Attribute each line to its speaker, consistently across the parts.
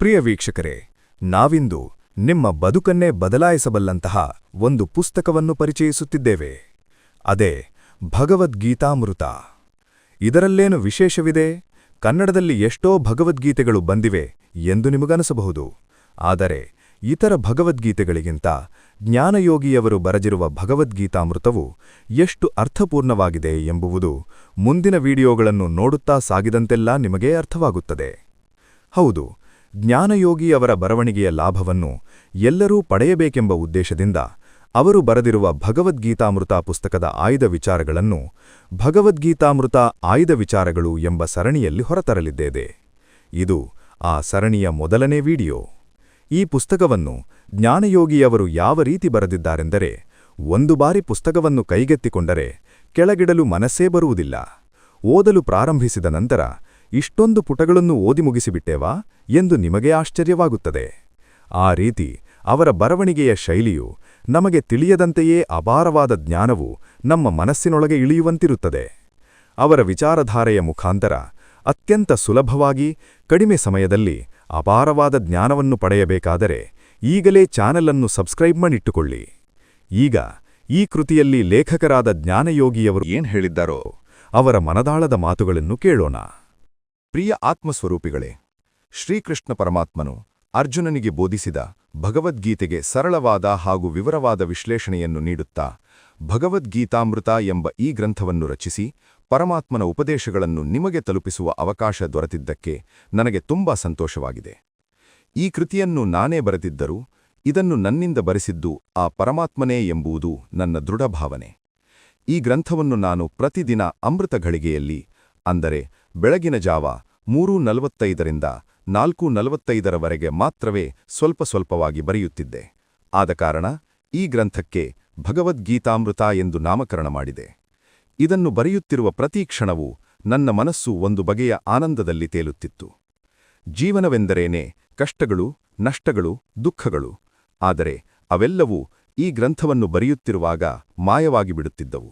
Speaker 1: ಪ್ರಿಯ ವೀಕ್ಷಕರೇ, ನಾವಿಂದು ನಿಮ್ಮ ಬದುಕನ್ನೇ ಬದಲಾಯಿಸಬಲ್ಲಂತಹ ಒಂದು ಪುಸ್ತಕವನ್ನು ಪರಿಚಯಿಸುತ್ತಿದ್ದೇವೆ. ಅದೇ ಭಗವದ್ಗೀತಾಮೃತ. ಇದರಲ್ಲೇನು ವಿಶೇಷವಿದೆ? ಕನ್ನಡದಲ್ಲಿ ಎಷ್ಟೋ ಭಗವದ್ಗೀತೆಗಳು ಬಂದಿವೆ ಎಂದು ನಿಮಗನಿಸಬಹುದು. ಆದರೆ ಇತರ ಭಗವದ್ಗೀತೆಗಳಿಗಿಂತ ಜ್ಞಾನಯೋಗಿಯವರು ಬರೆದಿರುವ ಭಗವದ್ಗೀತಾಮೃತವು ಎಷ್ಟು ಅರ್ಥಪೂರ್ಣವಾಗಿದೆ ಎಂಬುವುದು ಮುಂದಿನ ವಿಡಿಯೋಗಳನ್ನು ನೋಡುತ್ತಾ ಸಾಗಿದಂತೆಲ್ಲ ನಿಮಗೆ ಅರ್ಥವಾಗುತ್ತದೆ. ಹೌದು, ಜ್ಞಾನಯೋಗಿಯವರ ಬರವಣಿಗೆಯ ಲಾಭವನ್ನು ಎಲ್ಲರೂ ಪಡೆಯಬೇಕೆಂಬ ಉದ್ದೇಶದಿಂದ ಅವರು ಬರೆದಿರುವ ಭಗವದ್ಗೀತಾಮೃತ ಪುಸ್ತಕದ ಆಯ್ದ ವಿಚಾರಗಳನ್ನು ಭಗವದ್ಗೀತಾಮೃತ ಆಯ್ದ ವಿಚಾರಗಳು ಎಂಬ ಸರಣಿಯಲ್ಲಿ ಹೊರತರಲಿದ್ದೇವೆ. ಇದು ಆ ಸರಣಿಯ ಮೊದಲನೇ ವಿಡಿಯೋ. ಈ ಪುಸ್ತಕವನ್ನು ಜ್ಞಾನಯೋಗಿಯವರು ಯಾವ ರೀತಿ ಬರೆದಿದ್ದಾರೆಂದರೆ, ಒಂದು ಬಾರಿ ಪುಸ್ತಕವನ್ನು ಕೈಗೆತ್ತಿಕೊಂಡರೆ ಕೆಳಗಿಡಲು ಮನಸ್ಸೇ ಬರುವುದಿಲ್ಲ. ಓದಲು ಪ್ರಾರಂಭಿಸಿದ ನಂತರ ಇಷ್ಟೊಂದು ಪುಟಗಳನ್ನು ಓದಿ ಮುಗಿಸಿಬಿಟ್ಟೇವಾ ಎಂದು ನಿಮಗೆ ಆಶ್ಚರ್ಯವಾಗುತ್ತದೆ. ಆ ರೀತಿ ಅವರ ಬರವಣಿಗೆಯ ಶೈಲಿಯು ನಮಗೆ ತಿಳಿಯದಂತೆಯೇ ಅಪಾರವಾದ ಜ್ಞಾನವು ನಮ್ಮ ಮನಸ್ಸಿನೊಳಗೆ ಇಳಿಯುವಂತಿರುತ್ತದೆ. ಅವರ ವಿಚಾರಧಾರೆಯ ಮುಖಾಂತರ ಅತ್ಯಂತ ಸುಲಭವಾಗಿ ಕಡಿಮೆ ಸಮಯದಲ್ಲಿ ಅಪಾರವಾದ ಜ್ಞಾನವನ್ನು ಪಡೆಯಬೇಕಾದರೆ ಈಗಲೇ ಚಾನೆಲ್ ಅನ್ನು ಸಬ್ಸ್ಕ್ರೈಬ್ ಮಾಡಿಟ್ಟುಕೊಳ್ಳಿ. ಈಗ ಈ ಕೃತಿಯಲ್ಲಿ ಲೇಖಕರಾದ ಜ್ಞಾನಯೋಗಿಯವರು ಏನು ಹೇಳಿದ್ದಾರೋ ಅವರ ಮನದಾಳದ ಮಾತುಗಳನ್ನು ಕೇಳೋಣ.
Speaker 2: ಪ್ರಿಯ ಆತ್ಮಸ್ವರೂಪಿಗಳೇ, ಶ್ರೀಕೃಷ್ಣ ಪರಮಾತ್ಮನು ಅರ್ಜುನನಿಗೆ ಬೋಧಿಸಿದ ಭಗವದ್ಗೀತೆಗೆ ಸರಳವಾದ ಹಾಗೂ ವಿವರವಾದ ವಿಶ್ಲೇಷಣೆಯನ್ನು ನೀಡುತ್ತಾ ಭಗವದ್ಗೀತಾಮೃತ ಎಂಬ ಈ ಗ್ರಂಥವನ್ನು ರಚಿಸಿ ಪರಮಾತ್ಮನ ಉಪದೇಶಗಳನ್ನು ನಿಮಗೆ ತಲುಪಿಸುವ ಅವಕಾಶ ದೊರೆತಿದ್ದಕ್ಕೆ ನನಗೆ ತುಂಬಾ ಸಂತೋಷವಾಗಿದೆ. ಈ ಕೃತಿಯನ್ನು ನಾನೇ ಬರೆದಿದ್ದರೂ ಇದನ್ನು ನನ್ನಿಂದ ಬರೆಸಿದ್ದು ಆ ಪರಮಾತ್ಮನೇ ಎಂಬುದು ನನ್ನ ದೃಢಭಾವನೆ. ಈ ಗ್ರಂಥವನ್ನು ನಾನು ಪ್ರತಿದಿನ ಅಮೃತ ಘಳಿಗೆಯಲ್ಲಿ, ಅಂದರೆ ಬೆಳಗಿನ ಜಾವ 3:45ರಿಂದ 4:45ರವರೆಗೆ ಮಾತ್ರವೇ ಸ್ವಲ್ಪ ಸ್ವಲ್ಪವಾಗಿ ಬರೆಯುತ್ತಿದ್ದೆ. ಆದ ಕಾರಣ ಈ ಗ್ರಂಥಕ್ಕೆ ಭಗವದ್ಗೀತಾಮೃತ ಎಂದು ನಾಮಕರಣ ಮಾಡಿದೆ. ಇದನ್ನು ಬರೆಯುತ್ತಿರುವ ಪ್ರತಿ ಕ್ಷಣವೂ ನನ್ನ ಮನಸ್ಸು ಒಂದು ಬಗೆಯ ಆನಂದದಲ್ಲಿ ತೇಲುತ್ತಿತ್ತು. ಜೀವನವೆಂದರೇನೆ ಕಷ್ಟಗಳು, ನಷ್ಟಗಳು, ದುಃಖಗಳು. ಆದರೆ ಅವೆಲ್ಲವೂ ಈ ಗ್ರಂಥವನ್ನು ಬರೆಯುತ್ತಿರುವಾಗ ಮಾಯವಾಗಿ ಬಿಡುತ್ತಿದ್ದವು.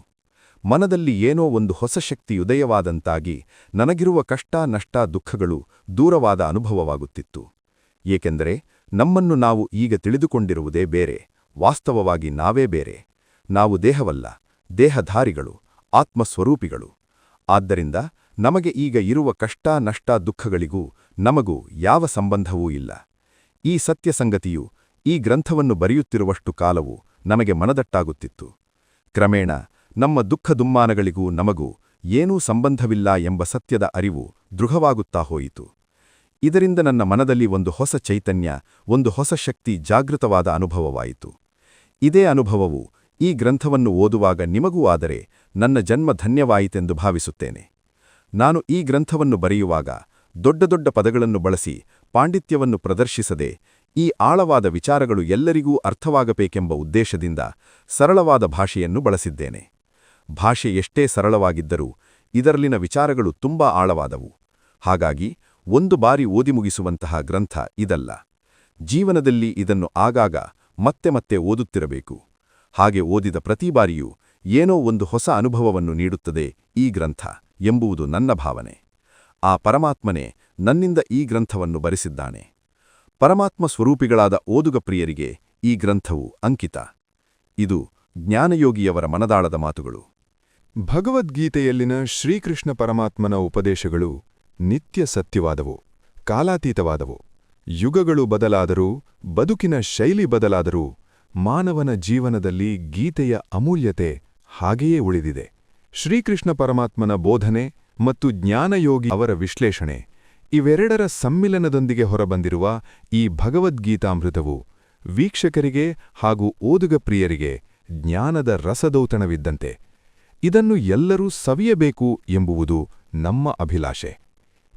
Speaker 2: ಮನದಲ್ಲಿ ಏನೋ ಒಂದು ಹೊಸ ಶಕ್ತಿ ಉದಯವಾದಂತಾಗಿ ನನಗಿರುವ ಕಷ್ಟ, ನಷ್ಟ, ದುಃಖಗಳು ದೂರವಾದ ಅನುಭವವಾಗುತ್ತಿತ್ತು. ಏಕೆಂದರೆ ನಮ್ಮನ್ನು ನಾವು ಈಗ ತಿಳಿದುಕೊಂಡಿರುವುದೇ ಬೇರೆ, ವಾಸ್ತವವಾಗಿ ನಾವೇ ಬೇರೆ. ನಾವು ದೇಹವಲ್ಲ, ದೇಹಧಾರಿಗಳು, ಆತ್ಮಸ್ವರೂಪಿಗಳು. ಆದ್ದರಿಂದ ನಮಗೆ ಈಗ ಇರುವ ಕಷ್ಟ, ನಷ್ಟ, ದುಃಖಗಳಿಗೂ ನಮಗೂ ಯಾವ ಸಂಬಂಧವೂ ಇಲ್ಲ. ಈ ಸತ್ಯಸಂಗತಿಯು ಈ ಗ್ರಂಥವನ್ನು ಬರೆಯುತ್ತಿರುವಷ್ಟು ಕಾಲವು ನಮಗೆ ಮನದಟ್ಟಾಗುತ್ತಿತ್ತು. ಕ್ರಮೇಣ ನಮ್ಮ ದುಃಖ ದುಮ್ಮಾನಗಳಿಗೂ ನಮಗೂ ಏನೂ ಸಂಬಂಧವಿಲ್ಲ ಎಂಬ ಸತ್ಯದ ಅರಿವು ದೃಢವಾಗುತ್ತಾ ಹೋಯಿತು. ಇದರಿಂದ ನನ್ನ ಮನದಲ್ಲಿ ಒಂದು ಹೊಸ ಚೈತನ್ಯ, ಒಂದು ಹೊಸ ಶಕ್ತಿ ಜಾಗೃತವಾದ ಅನುಭವವಾಯಿತು. ಇದೇ ಅನುಭವವು ಈ ಗ್ರಂಥವನ್ನು ಓದುವಾಗ ನಿಮಗೂ ಆದರೆ ನನ್ನ ಜನ್ಮ ಧನ್ಯವಾಯಿತೆಂದು ಭಾವಿಸುತ್ತೇನೆ. ನಾನು ಈ ಗ್ರಂಥವನ್ನು ಬರೆಯುವಾಗ ದೊಡ್ಡ ದೊಡ್ಡ ಪದಗಳನ್ನು ಬಳಸಿ ಪಾಂಡಿತ್ಯವನ್ನು ಪ್ರದರ್ಶಿಸದೆ ಈ ಆಳವಾದ ವಿಚಾರಗಳು ಎಲ್ಲರಿಗೂ ಅರ್ಥವಾಗಬೇಕೆಂಬ ಉದ್ದೇಶದಿಂದ ಸರಳವಾದ ಭಾಷೆಯನ್ನು ಬಳಸಿದ್ದೇನೆ. ಭಾಷೆ ಎಷ್ಟೇ ಸರಳವಾಗಿದ್ದರೂ ಇದರಲ್ಲಿನ ವಿಚಾರಗಳು ತುಂಬಾ ಆಳವಾದವು. ಹಾಗಾಗಿ ಒಂದು ಬಾರಿ ಓದಿ ಮುಗಿಸುವಂತಹ ಗ್ರಂಥ ಇದಲ್ಲ. ಜೀವನದಲ್ಲಿ ಇದನ್ನು ಆಗಾಗ ಮತ್ತೆ ಮತ್ತೆ ಓದುತ್ತಿರಬೇಕು. ಹಾಗೆ ಓದಿದ ಪ್ರತಿ ಬಾರಿಯೂ ಏನೋ ಒಂದು ಹೊಸ ಅನುಭವವನ್ನು ನೀಡುತ್ತದೆ ಈ ಗ್ರಂಥ ಎಂಬುದು ನನ್ನ ಭಾವನೆ. ಆ ಪರಮಾತ್ಮನೇ ನನ್ನಿಂದ ಈ ಗ್ರಂಥವನ್ನು ಬರೆಸಿದ್ದಾನೆ. ಪರಮಾತ್ಮ ಸ್ವರೂಪಿಗಳಾದ ಓದುಗ ಪ್ರಿಯರಿಗೆ ಈ ಗ್ರಂಥವು ಅಂಕಿತ. ಇದು ಜ್ಞಾನಯೋಗಿಯವರ ಮನದಾಳದ ಮಾತುಗಳು.
Speaker 3: ಭಗವದ್ಗೀತೆಯಲ್ಲಿನ ಶ್ರೀಕೃಷ್ಣ ಪರಮಾತ್ಮನ ಉಪದೇಶಗಳು ನಿತ್ಯ ಸತ್ಯವಾದವು, ಕಾಲಾತೀತವಾದವು. ಯುಗಗಳು ಬದಲಾದರೂ, ಬದುಕಿನ ಶೈಲಿ ಬದಲಾದರೂ ಮಾನವನ ಜೀವನದಲ್ಲಿ ಗೀತೆಯ ಅಮೂಲ್ಯತೆ ಹಾಗೆಯೇ ಉಳಿದಿದೆ. ಶ್ರೀಕೃಷ್ಣ ಪರಮಾತ್ಮನ ಬೋಧನೆ ಮತ್ತು ಜ್ಞಾನಯೋಗಿ ಅವರ ವಿಶ್ಲೇಷಣೆ ಇವೆರಡರ ಸಮ್ಮಿಲನದೊಂದಿಗೆ ಹೊರಬಂದಿರುವ ಈ ಭಗವದ್ಗೀತಾಮೃತವು ವೀಕ್ಷಕರಿಗೆ ಹಾಗೂ ಓದುಗ ಪ್ರಿಯರಿಗೆ ಜ್ಞಾನದ ರಸದೌತಣವಿದ್ದಂತೆ. ಇದನ್ನು ಎಲ್ಲರೂ ಸವಿಯಬೇಕು ಎಂಬುವುದು ನಮ್ಮ ಅಭಿಲಾಷೆ.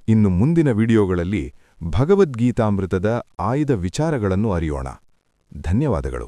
Speaker 3: ಇನ್ನು ಮುಂದಿನ ವಿಡಿಯೋಗಳಲ್ಲಿ ಭಗವದ್ಗೀತಾಮೃತದ ಆಯ್ದ ವಿಚಾರಗಳನ್ನು ಅರಿಯೋಣ. ಧನ್ಯವಾದಗಳು.